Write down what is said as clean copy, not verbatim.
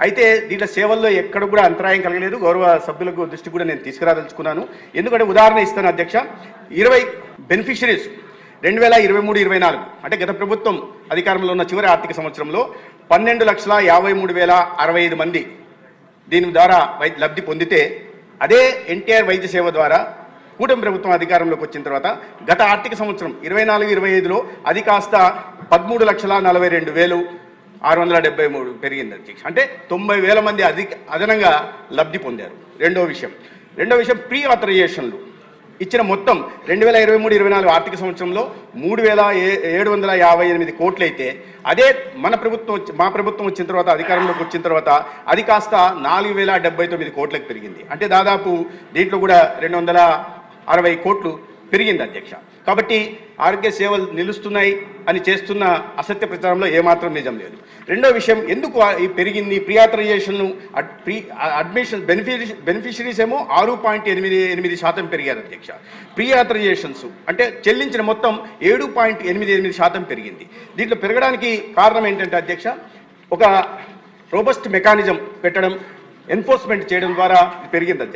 అయితే దీంట్లో సేవల్లో ఎక్కడ కూడా అంతరాయం కలగలేదు. గౌరవ సభ్యులకు దృష్టి కూడా నేను తీసుకురాదలుచుకున్నాను. ఎందుకంటే ఉదాహరణ ఇస్తాను అధ్యక్ష. 20 బెనిఫిషరీస్ 2023-24 అంటే గత ప్రభుత్వం అధికారంలో ఉన్న చివరి ఆర్థిక సంవత్సరంలో 12,53,065 మంది దీని ద్వారా లబ్ధి పొందితే, అదే ఎన్టీఆర్ వైద్య సేవ ద్వారా కూటమి ప్రభుత్వం అధికారంలోకి వచ్చిన తర్వాత గత ఆర్థిక సంవత్సరం 24-25లో అది కాస్త 13,42,673 పెరిగింది అధ్యక్ష. అంటే 90,000 మంది అదనంగా లబ్ధి పొందారు. రెండో విషయం ప్రీ ఆథరైజేషన్లు ఇచ్చిన మొత్తం 2023-24 ఆర్థిక సంవత్సరంలో 3,758 కోట్లు అయితే, అదే మా ప్రభుత్వం వచ్చిన తర్వాత అధికారంలోకి వచ్చిన తర్వాత అది కాస్త 4,079 కోట్లకు పెరిగింది. అంటే దాదాపు దీంట్లో కూడా 260 కోట్లు పెరిగింది అధ్యక్ష. కాబట్టి ఆరోగ్య సేవలు నిలుస్తున్నాయి అని చేస్తున్న అసత్య ప్రచారంలో ఏమాత్రం నిజం లేదు. రెండో విషయం, ఎందుకు ఈ పెరిగింది ప్రీ ఆథరైజేషన్ అడ్మిషన్ బెనిఫిషరీస్ ఏమో 6.88% పెరిగారు అధ్యక్ష. ప్రీ ఆథరైజేషన్స్ అంటే చెల్లించిన మొత్తం 7.88% పెరిగింది. దీంట్లో పెరగడానికి కారణం ఏంటంటే అధ్యక్ష, ఒక రోబస్ట్ మెకానిజం పెట్టడం, ఎన్ఫోర్స్మెంట్ చేయడం ద్వారా పెరిగింది అధ్యక్ష.